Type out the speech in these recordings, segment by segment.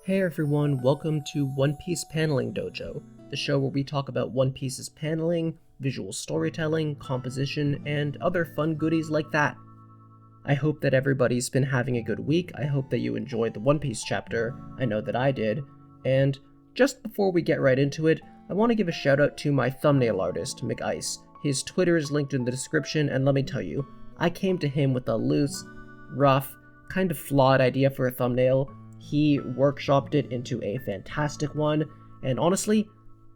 Hey everyone, welcome to One Piece Paneling Dojo, the show where we talk about One Piece's paneling, visual storytelling, composition, and other fun goodies like that. I hope that everybody's been having a good week. I hope that you enjoyed the One Piece chapter. I know that I did. And just before we get right into it, I want to give a shout out to my thumbnail artist, McIce. His Twitter is linked in the description, and let me tell you, I came to him with a loose, rough, kind of flawed idea for a thumbnail. He workshopped it into a fantastic one, and honestly,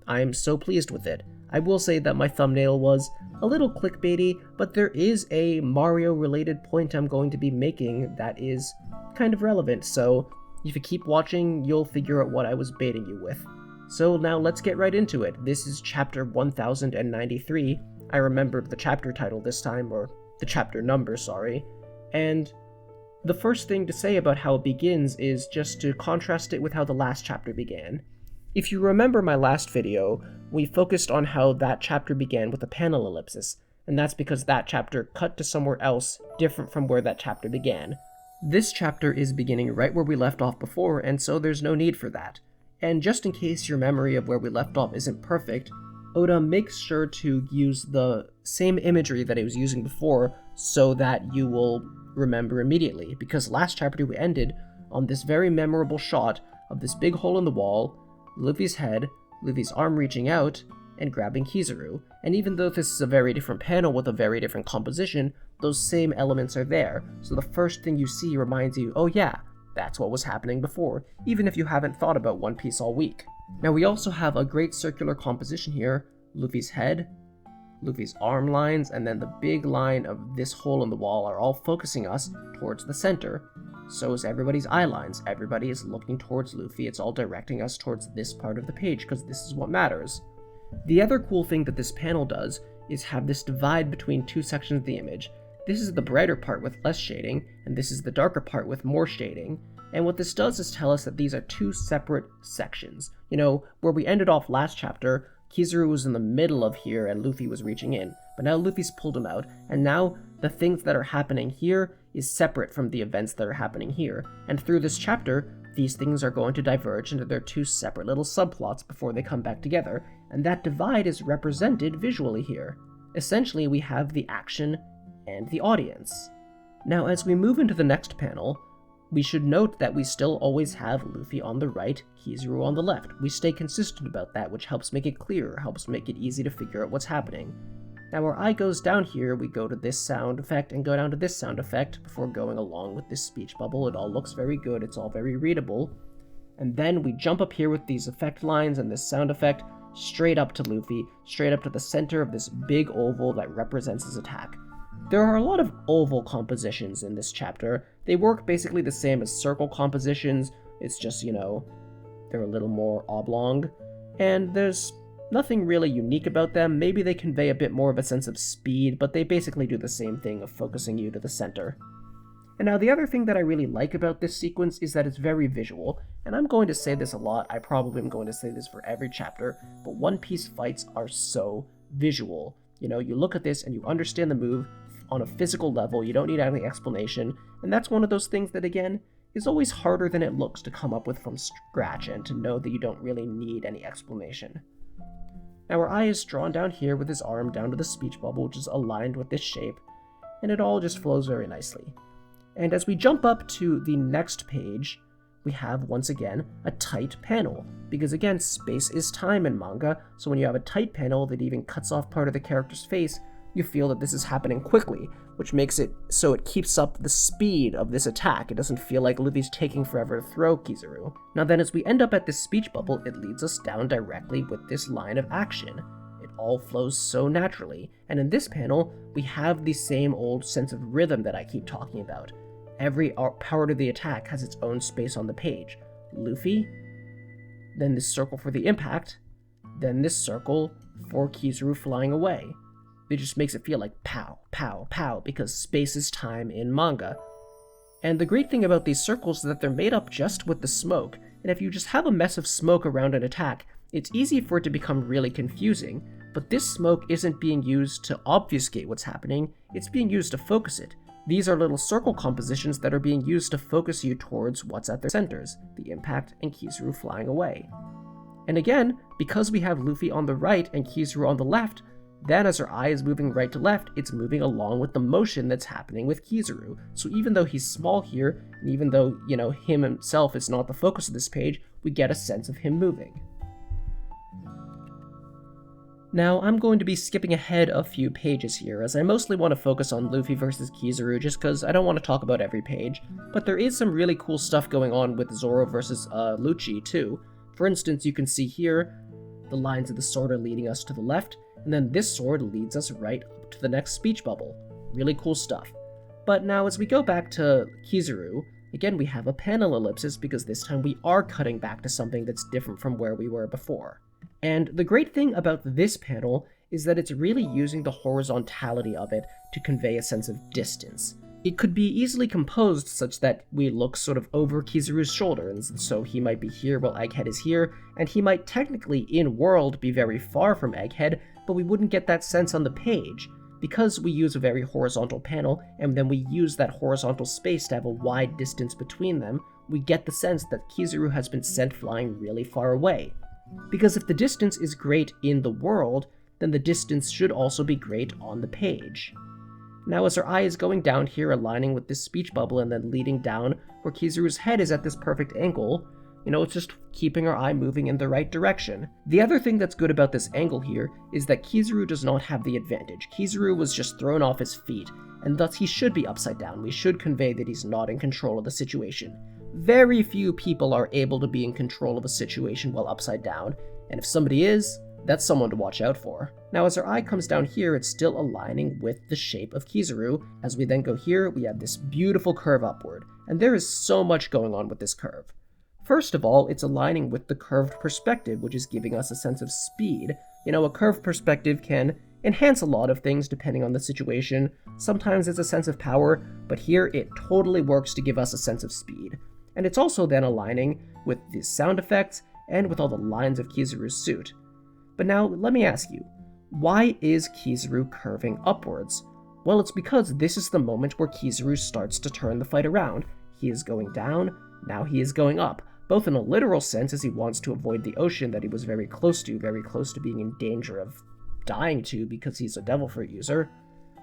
I'm so pleased with it. I will say that my thumbnail was a little clickbaity, but there is a Mario-related point I'm going to be making that is kind of relevant, so if you keep watching, you'll figure out what I was baiting you with. So now let's get right into it. This is chapter 1093. I remembered the chapter title this time, or the chapter number, sorry, and the first thing to say about how it begins is just to contrast it with how the last chapter began. If you remember my last video, we focused on how that chapter began with a panel ellipsis, and that's because that chapter cut to somewhere else different from where that chapter began. This chapter is beginning right where we left off before, and so there's no need for that. And just in case your memory of where we left off isn't perfect, Oda makes sure to use the same imagery that he was using before so that you will remember immediately, because last chapter we ended on this very memorable shot of this big hole in the wall, Luffy's head, Luffy's arm reaching out, and grabbing Kizaru. And even though this is a very different panel with a very different composition, those same elements are there, so the first thing you see reminds you, oh yeah, that's what was happening before, even if you haven't thought about One Piece all week. Now we also have a great circular composition here, Luffy's head, Luffy's arm lines, and then the big line of this hole in the wall are all focusing us towards the center. So is everybody's eye lines. Everybody is looking towards Luffy. It's all directing us towards this part of the page because this is what matters. The other cool thing that this panel does is have this divide between two sections of the image. This is the brighter part with less shading, and this is the darker part with more shading. And what this does is tell us that these are two separate sections. You know, where we ended off last chapter, Kizaru was in the middle of here and Luffy was reaching in, but now Luffy's pulled him out, and now the things that are happening here is separate from the events that are happening here, and through this chapter, these things are going to diverge into their two separate little subplots before they come back together, and that divide is represented visually here. Essentially, we have the action and the audience. Now, as we move into the next panel, we should note that we still always have Luffy on the right, Kizaru on the left. We stay consistent about that, which helps make it clearer, helps make it easy to figure out what's happening. Now our eye goes down here, we go to this sound effect and go down to this sound effect before going along with this speech bubble. It all looks very good, it's all very readable. And then we jump up here with these effect lines and this sound effect straight up to Luffy, straight up to the center of this big oval that represents his attack. There are a lot of oval compositions in this chapter. They work basically the same as circle compositions, it's just, you know, they're a little more oblong, and there's nothing really unique about them. Maybe they convey a bit more of a sense of speed, but they basically do the same thing of focusing you to the center. And now the other thing that I really like about this sequence is that it's very visual, and I'm going to say this a lot, I probably am going to say this for every chapter, but One Piece fights are so visual. You know, you look at this and you understand the move on a physical level, you don't need any explanation, and that's one of those things that, again, is always harder than it looks to come up with from scratch and to know that you don't really need any explanation. Now our eye is drawn down here with his arm down to the speech bubble, which is aligned with this shape, and it all just flows very nicely. And as we jump up to the next page, we have, once again, a tight panel, because again, space is time in manga, so when you have a tight panel that even cuts off part of the character's face, you feel that this is happening quickly, which makes it so it keeps up the speed of this attack. It doesn't feel like Luffy's taking forever to throw Kizaru. Now then, as we end up at this speech bubble, it leads us down directly with this line of action. It all flows so naturally, and in this panel, we have the same old sense of rhythm that I keep talking about. Every part of the attack has its own space on the page. Luffy, then this circle for the impact, then this circle for Kizaru flying away. It just makes it feel like pow, pow, pow, because space is time in manga. And the great thing about these circles is that they're made up just with the smoke, and if you just have a mess of smoke around an attack, it's easy for it to become really confusing, but this smoke isn't being used to obfuscate what's happening, it's being used to focus it. These are little circle compositions that are being used to focus you towards what's at their centers, the impact and Kizaru flying away. And again, because we have Luffy on the right and Kizaru on the left, then as our eye is moving right to left, it's moving along with the motion that's happening with Kizaru. So even though he's small here, and even though, him himself is not the focus of this page, we get a sense of him moving. Now, I'm going to be skipping ahead a few pages here, as I mostly want to focus on Luffy versus Kizaru just because I don't want to talk about every page, but there is some really cool stuff going on with Zoro versus Lucci too. For instance, you can see here, the lines of the sword are leading us to the left, and then this sword leads us right up to the next speech bubble. Really cool stuff. But now as we go back to Kizaru, again we have a panel ellipsis because this time we are cutting back to something that's different from where we were before. And the great thing about this panel is that it's really using the horizontality of it to convey a sense of distance. It could be easily composed such that we look sort of over Kizaru's shoulder, and so he might be here while Egghead is here, and he might technically in-world be very far from Egghead, but we wouldn't get that sense on the page. Because we use a very horizontal panel, and then we use that horizontal space to have a wide distance between them, we get the sense that Kizaru has been sent flying really far away. Because if the distance is great in the world, then the distance should also be great on the page. Now as our eye is going down here, aligning with this speech bubble and then leading down where Kizaru's head is at this perfect angle, it's just keeping our eye moving in the right direction. The other thing that's good about this angle here is that Kizaru does not have the advantage. Kizaru was just thrown off his feet, and thus he should be upside down. We should convey that he's not in control of the situation. Very few people are able to be in control of a situation while upside down, and if somebody is, that's someone to watch out for. Now as our eye comes down here, it's still aligning with the shape of Kizaru. As we then go here, we have this beautiful curve upward, and there is so much going on with this curve. First of all, it's aligning with the curved perspective, which is giving us a sense of speed. A curved perspective can enhance a lot of things depending on the situation. Sometimes it's a sense of power, but here it totally works to give us a sense of speed. And it's also then aligning with the sound effects and with all the lines of Kizaru's suit. But now, let me ask you, why is Kizaru curving upwards? Well, it's because this is the moment where Kizaru starts to turn the fight around. He is going down, now he is going up, both in a literal sense as he wants to avoid the ocean that he was very close to being in danger of dying to because he's a devil fruit user,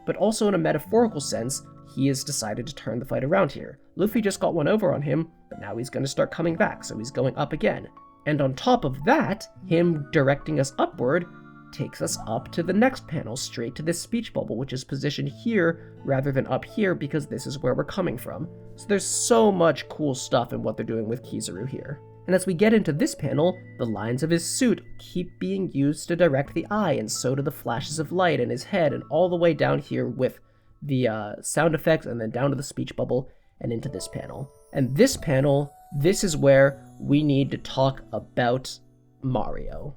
but also in a metaphorical sense, he has decided to turn the fight around here. Luffy just got one over on him, but now he's going to start coming back, so he's going up again. And on top of that, him directing us upward takes us up to the next panel, straight to this speech bubble, which is positioned here rather than up here because this is where we're coming from. So there's so much cool stuff in what they're doing with Kizaru here. And as we get into this panel, the lines of his suit keep being used to direct the eye, and so do the flashes of light in his head, and all the way down here with the sound effects, and then down to the speech bubble, and into this panel. And this panel, this is where we need to talk about Mario.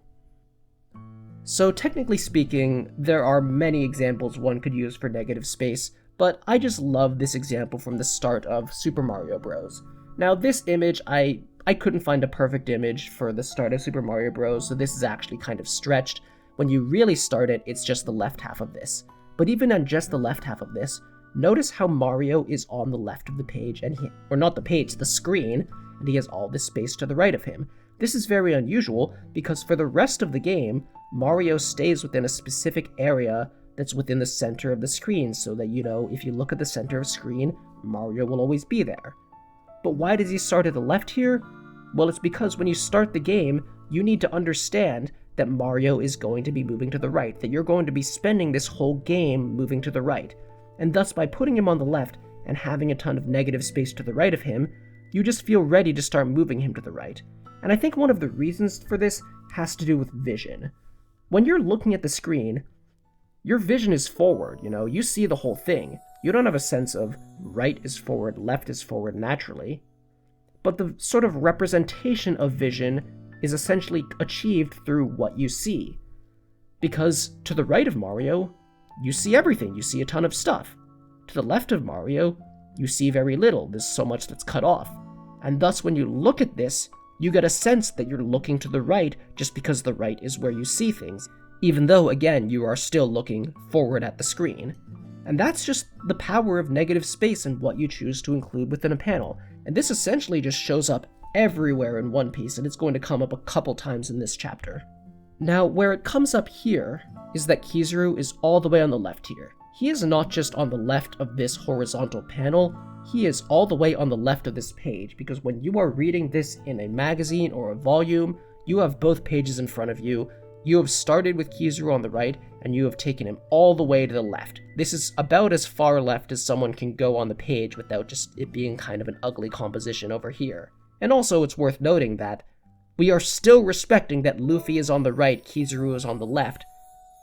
So technically speaking, there are many examples one could use for negative space, but I just love this example from the start of Super Mario Bros. Now this image, I couldn't find a perfect image for the start of Super Mario Bros, so this is actually kind of stretched. When you really start it, it's just the left half of this. But even on just the left half of this, notice how Mario is on the left of the page, or not the page, the screen, and he has all this space to the right of him. This is very unusual, because for the rest of the game, Mario stays within a specific area that's within the center of the screen, so that, if you look at the center of the screen, Mario will always be there. But why does he start at the left here? Well, it's because when you start the game, you need to understand that Mario is going to be moving to the right, that you're going to be spending this whole game moving to the right. And thus, by putting him on the left and having a ton of negative space to the right of him, you just feel ready to start moving him to the right. And I think one of the reasons for this has to do with vision. When you're looking at the screen, your vision is forward, you see the whole thing. You don't have a sense of right is forward, left is forward naturally. But the sort of representation of vision is essentially achieved through what you see. Because to the right of Mario, you see everything, you see a ton of stuff. To the left of Mario, you see very little, there's so much that's cut off. And thus when you look at this, you get a sense that you're looking to the right just because the right is where you see things, even though, again, you are still looking forward at the screen. And that's just the power of negative space and what you choose to include within a panel. And this essentially just shows up everywhere in One Piece, and it's going to come up a couple times in this chapter. Now, where it comes up here is that Kizaru is all the way on the left here. He is not just on the left of this horizontal panel, he is all the way on the left of this page, because when you are reading this in a magazine or a volume, you have both pages in front of you. You have started with Kizaru on the right, and you have taken him all the way to the left. This is about as far left as someone can go on the page without just it being kind of an ugly composition over here. And also, it's worth noting that we are still respecting that Luffy is on the right, Kizaru is on the left,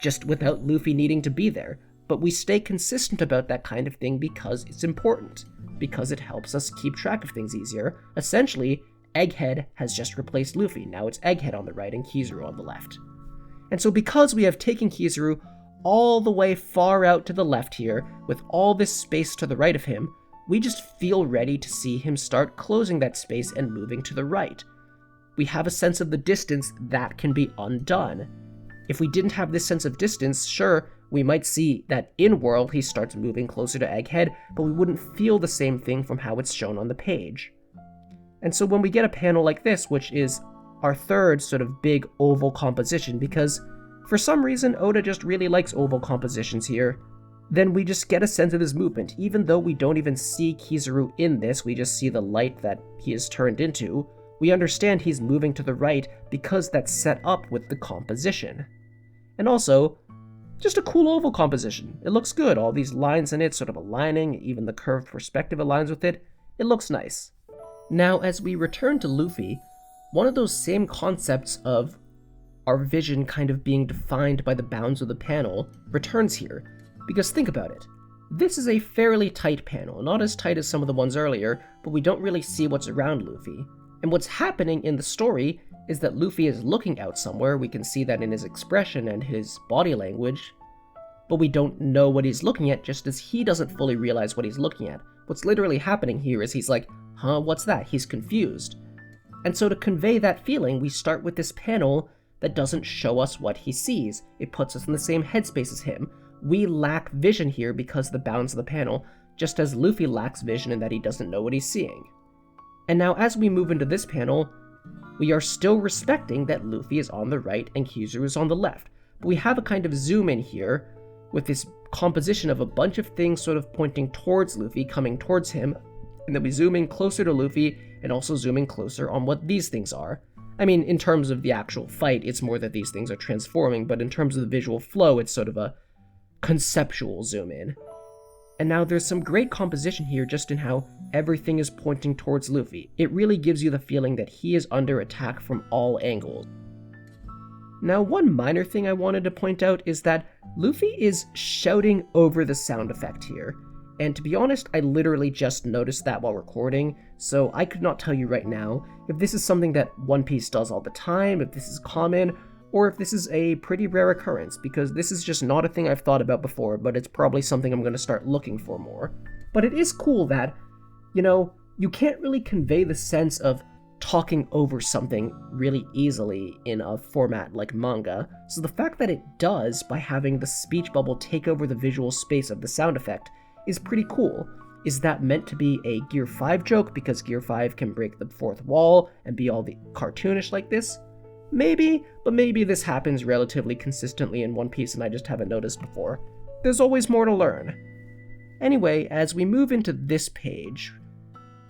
just without Luffy needing to be there. But we stay consistent about that kind of thing because it's important, because it helps us keep track of things easier. Essentially, Egghead has just replaced Luffy. Now it's Egghead on the right and Kizaru on the left. And so because we have taken Kizaru all the way far out to the left here, with all this space to the right of him, we just feel ready to see him start closing that space and moving to the right. We have a sense of the distance that can be undone. If we didn't have this sense of distance, sure, we might see that in-world he starts moving closer to Egghead, but we wouldn't feel the same thing from how it's shown on the page. And so when we get a panel like this, which is our third sort of big oval composition, because for some reason Oda just really likes oval compositions here, then we just get a sense of his movement. Even though we don't even see Kizaru in this, we just see the light that he is turned into, we understand he's moving to the right because that's set up with the composition. And also, just a cool oval composition. It looks good, all these lines in it sort of aligning, even the curved perspective aligns with it. It looks nice. Now, as we return to Luffy, one of those same concepts of our vision kind of being defined by the bounds of the panel returns here. Because think about it. This is a fairly tight panel, not as tight as some of the ones earlier, but we don't really see what's around Luffy. And what's happening in the story is that Luffy is looking out somewhere. We can see that in his expression and his body language, but we don't know what he's looking at, just as he doesn't fully realize what he's looking at. What's literally happening here is he's like, huh, what's that? He's confused. And so to convey that feeling, we start with this panel that doesn't show us what he sees. It puts us in the same headspace as him. We lack vision here because of the bounds of the panel, just as Luffy lacks vision in that he doesn't know what he's seeing. And now as we move into this panel, we are still respecting that Luffy is on the right and Kizaru is on the left. But we have a kind of zoom in here with this composition of a bunch of things sort of pointing towards Luffy, coming towards him, and then we zoom in closer to Luffy and also zooming closer on what these things are. I mean, in terms of the actual fight, it's more that these things are transforming, but in terms of the visual flow, it's sort of a conceptual zoom in. And now there's some great composition here just in how everything is pointing towards Luffy. It really gives you the feeling that he is under attack from all angles. Now, one minor thing I wanted to point out is that Luffy is shouting over the sound effect here. And to be honest, I literally just noticed that while recording, so I could not tell you right now if this is something that One Piece does all the time, if this is common, or if this is a pretty rare occurrence, because this is just not a thing I've thought about before, but it's probably something I'm going to start looking for more. But it is cool that, you can't really convey the sense of talking over something really easily in a format like manga, so the fact that it does by having the speech bubble take over the visual space of the sound effect is pretty cool. Is that meant to be a Gear 5 joke because Gear 5 can break the fourth wall and be all the cartoonish like this? Maybe, but maybe this happens relatively consistently in One Piece and I just haven't noticed before. There's always more to learn. Anyway, as we move into this page,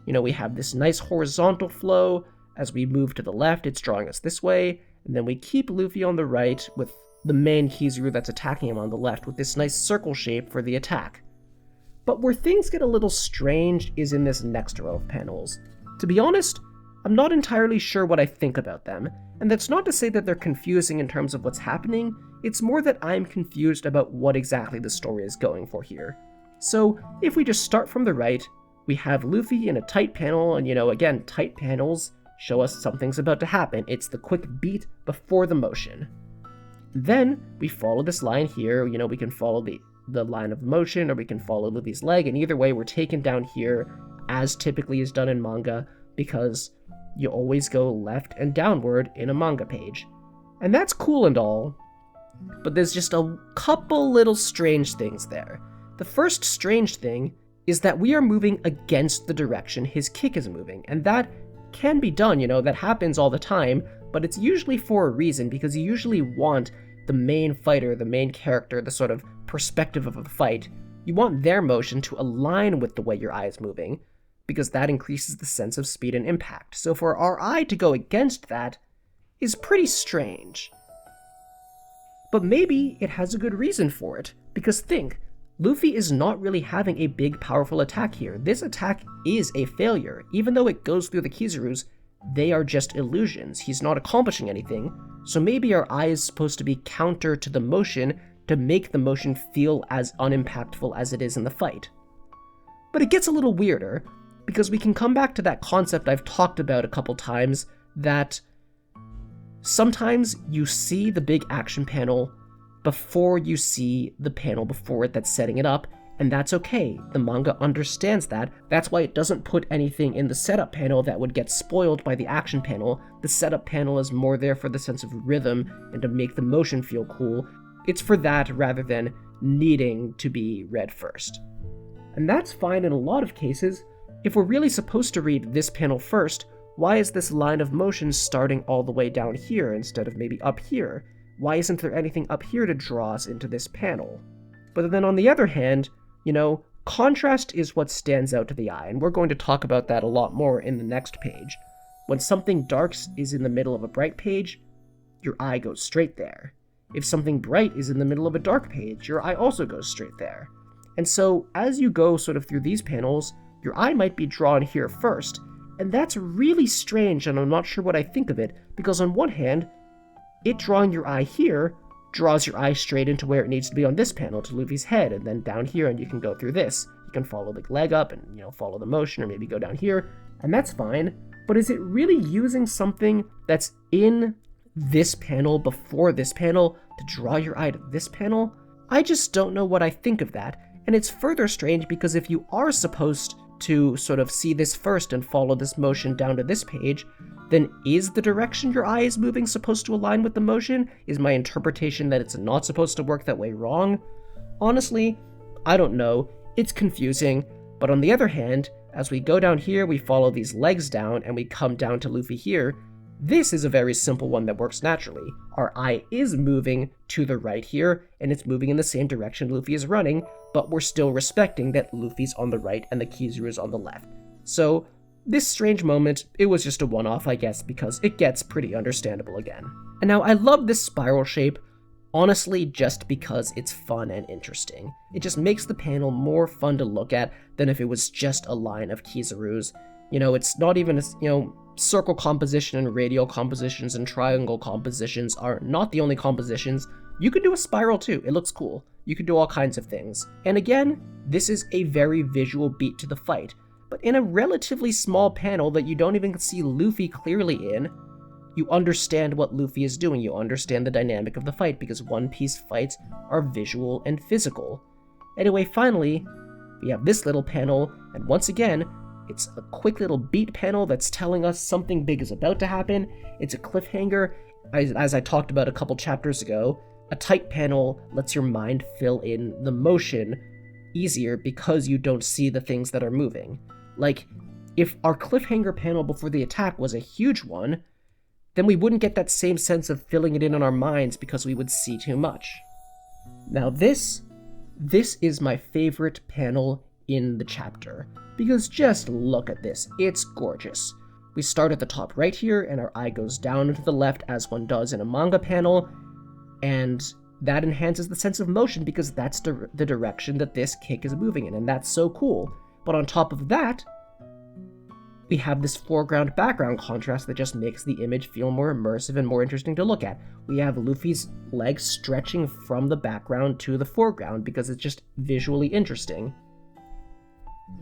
we have this nice horizontal flow. As we move to the left, it's drawing us this way, and then we keep Luffy on the right with the main Kizaru that's attacking him on the left with this nice circle shape for the attack. But where things get a little strange is in this next row of panels. To be honest, I'm not entirely sure what I think about them, and that's not to say that they're confusing in terms of what's happening, it's more that I'm confused about what exactly the story is going for here. So, if we just start from the right, we have Luffy in a tight panel, and again, tight panels show us something's about to happen. It's the quick beat before the motion. Then, we follow this line here, we can follow the line of motion, or we can follow Luffy's leg, and either way, we're taken down here, as typically is done in manga, because you always go left and downward in a manga page. And that's cool and all, but there's just a couple little strange things there. The first strange thing is that we are moving against the direction his kick is moving, and that can be done, that happens all the time, but it's usually for a reason, because you usually want the main fighter, the main character, the sort of perspective of the fight, you want their motion to align with the way your eye is moving, because that increases the sense of speed and impact. So for our eye to go against that is pretty strange. But maybe it has a good reason for it, because think, Luffy is not really having a big powerful attack here. This attack is a failure. Even though it goes through the Kizurus, they are just illusions. He's not accomplishing anything, so maybe our eye is supposed to be counter to the motion to make the motion feel as unimpactful as it is in the fight. But it gets a little weirder, because we can come back to that concept I've talked about a couple times, that sometimes you see the big action panel before you see the panel before it that's setting it up, and that's okay. The manga understands that. That's why it doesn't put anything in the setup panel that would get spoiled by the action panel. The setup panel is more there for the sense of rhythm and to make the motion feel cool. It's for that rather than needing to be read first. And that's fine in a lot of cases. If we're really supposed to read this panel first, why is this line of motion starting all the way down here instead of maybe up here? Why isn't there anything up here to draw us into this panel? But then on the other hand, contrast is what stands out to the eye, and we're going to talk about that a lot more in the next page. When something dark is in the middle of a bright page, your eye goes straight there. If something bright is in the middle of a dark page, your eye also goes straight there. And so as you go sort of through these panels, your eye might be drawn here first, and that's really strange, and I'm not sure what I think of it, because on one hand, it drawing your eye here draws your eye straight into where it needs to be on this panel, to Luffy's head, and then down here, and you can go through this. You can follow the leg up and, follow the motion, or maybe go down here, and that's fine. But is it really using something that's in this panel before this panel to draw your eye to this panel? I just don't know what I think of that, and it's further strange because if you are supposed to sort of see this first and follow this motion down to this page, then is the direction your eye is moving supposed to align with the motion? Is my interpretation that it's not supposed to work that way wrong? Honestly, I don't know. It's confusing, but on the other hand, as we go down here, we follow these legs down and we come down to Luffy here. This is a very simple one that works naturally. Our eye is moving to the right here, and it's moving in the same direction Luffy is running, but we're still respecting that Luffy's on the right and the Kizuru is on the left. So, this strange moment, it was just a one-off, I guess, because it gets pretty understandable again. And now, I love this spiral shape, honestly, just because it's fun and interesting. It just makes the panel more fun to look at than if it was just a line of Kizurus. It's not even circle composition and radial compositions and triangle compositions are not the only compositions. You can do a spiral too, it looks cool. You can do all kinds of things. And again, this is a very visual beat to the fight, but in a relatively small panel that you don't even see Luffy clearly in, you understand what Luffy is doing, you understand the dynamic of the fight, because One Piece fights are visual and physical. Anyway, finally, we have this little panel, and once again, it's a quick little beat panel that's telling us something big is about to happen. It's a cliffhanger. As I talked about a couple chapters ago, a tight panel lets your mind fill in the motion easier because you don't see the things that are moving. Like, if our cliffhanger panel before the attack was a huge one, then we wouldn't get that same sense of filling it in our minds because we would see too much. Now this is my favorite panel in the chapter, because just look at this, it's gorgeous. We start at the top right here, and our eye goes down and to the left as one does in a manga panel, and that enhances the sense of motion because that's the direction that this kick is moving in, and that's so cool. But on top of that, we have this foreground-background contrast that just makes the image feel more immersive and more interesting to look at. We have Luffy's legs stretching from the background to the foreground because it's just visually interesting.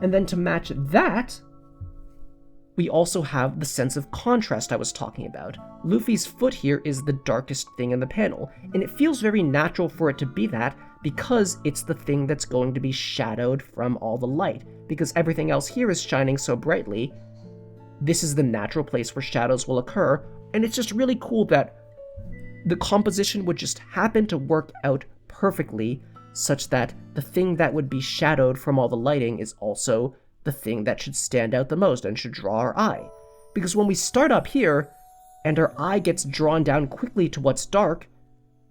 And then to match that, we also have the sense of contrast I was talking about. Luffy's foot here is the darkest thing in the panel, and it feels very natural for it to be that because it's the thing that's going to be shadowed from all the light, because everything else here is shining so brightly. This is the natural place where shadows will occur, and it's just really cool that the composition would just happen to work out perfectly such that the thing that would be shadowed from all the lighting is also the thing that should stand out the most and should draw our eye. Because when we start up here, and our eye gets drawn down quickly to what's dark,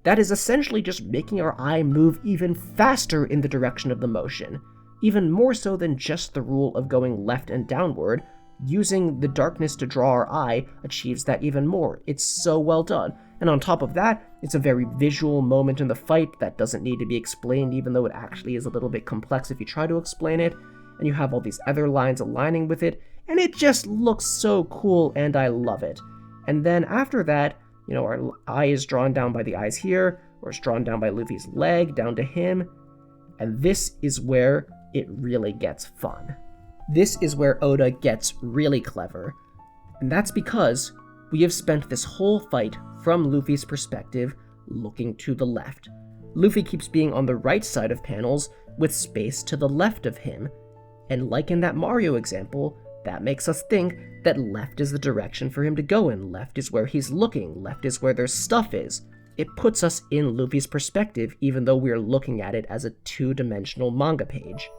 that is essentially just making our eye move even faster in the direction of the motion, even more so than just the rule of going left and downward. Using the darkness to draw our eye achieves that even more. It's so well done. And on top of that, it's a very visual moment in the fight that doesn't need to be explained, even though it actually is a little bit complex if you try to explain it. And you have all these other lines aligning with it, and it just looks so cool, and I love it. And then after that, our eye is drawn down by the eyes here, or it's drawn down by Luffy's leg, down to him. And this is where it really gets fun. This is where Oda gets really clever. And that's because we have spent this whole fight from Luffy's perspective looking to the left. Luffy keeps being on the right side of panels with space to the left of him. And like in that Mario example, that makes us think that left is the direction for him to go in. Left is where he's looking. Left is where their stuff is. It puts us in Luffy's perspective, even though we're looking at it as a two-dimensional manga page.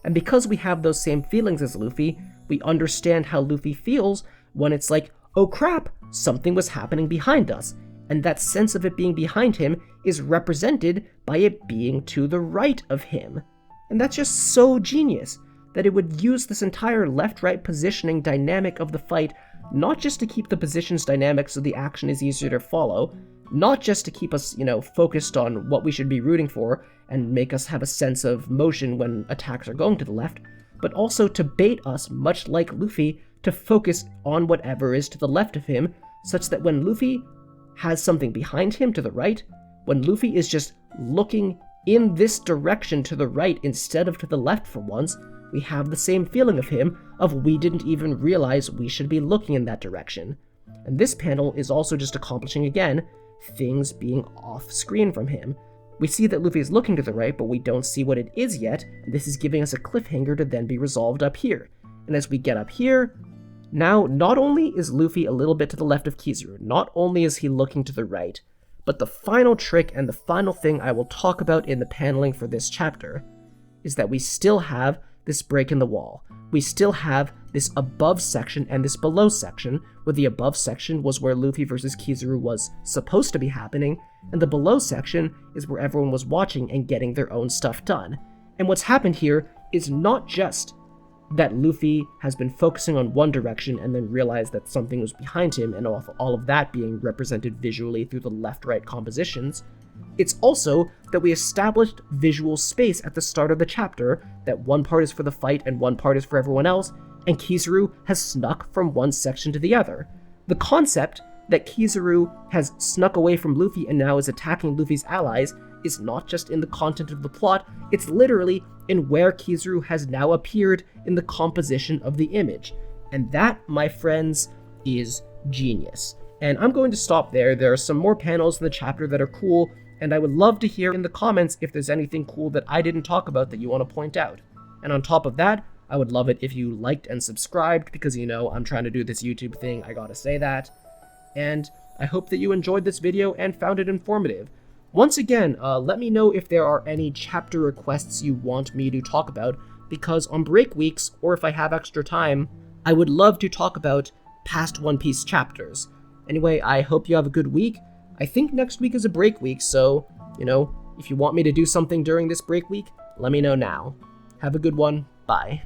And because we have those same feelings as Luffy, we understand how Luffy feels when it's like, oh crap, something was happening behind us. And that sense of it being behind him is represented by it being to the right of him. And that's just so genius, that it would use this entire left-right positioning dynamic of the fight, not just to keep the positions dynamic so the action is easier to follow, not just to keep us, focused on what we should be rooting for and make us have a sense of motion when attacks are going to the left, but also to bait us, much like Luffy, to focus on whatever is to the left of him, such that when Luffy has something behind him to the right, when Luffy is just looking in this direction to the right instead of to the left for once, we have the same feeling of him, of we didn't even realize we should be looking in that direction. And this panel is also just accomplishing, again, things being off screen from him. We see that Luffy is looking to the right, but we don't see what it is yet, and this is giving us a cliffhanger to then be resolved up here. And as we get up here, now not only is Luffy a little bit to the left of Kizaru, not only is he looking to the right, but the final trick and the final thing I will talk about in the paneling for this chapter is that we still have this break in the wall. We still have this above section and this below section, where the above section was where Luffy versus Kizaru was supposed to be happening, and the below section is where everyone was watching and getting their own stuff done. And what's happened here is not just that Luffy has been focusing on one direction and then realized that something was behind him, and all of that being represented visually through the left-right compositions. It's also that we established visual space at the start of the chapter, that one part is for the fight and one part is for everyone else, and Kizaru has snuck from one section to the other. The concept that Kizaru has snuck away from Luffy and now is attacking Luffy's allies is not just in the content of the plot, it's literally in where Kizaru has now appeared in the composition of the image. And that, my friends, is genius. And I'm going to stop there. There are some more panels in the chapter that are cool, and I would love to hear in the comments if there's anything cool that I didn't talk about that you want to point out. And on top of that, I would love it if you liked and subscribed, because I'm trying to do this YouTube thing, I gotta say that. And I hope that you enjoyed this video and found it informative. Once again, let me know if there are any chapter requests you want me to talk about, because on break weeks, or if I have extra time, I would love to talk about past One Piece chapters. Anyway, I hope you have a good week. I think next week is a break week, so, if you want me to do something during this break week, let me know now. Have a good one. Bye.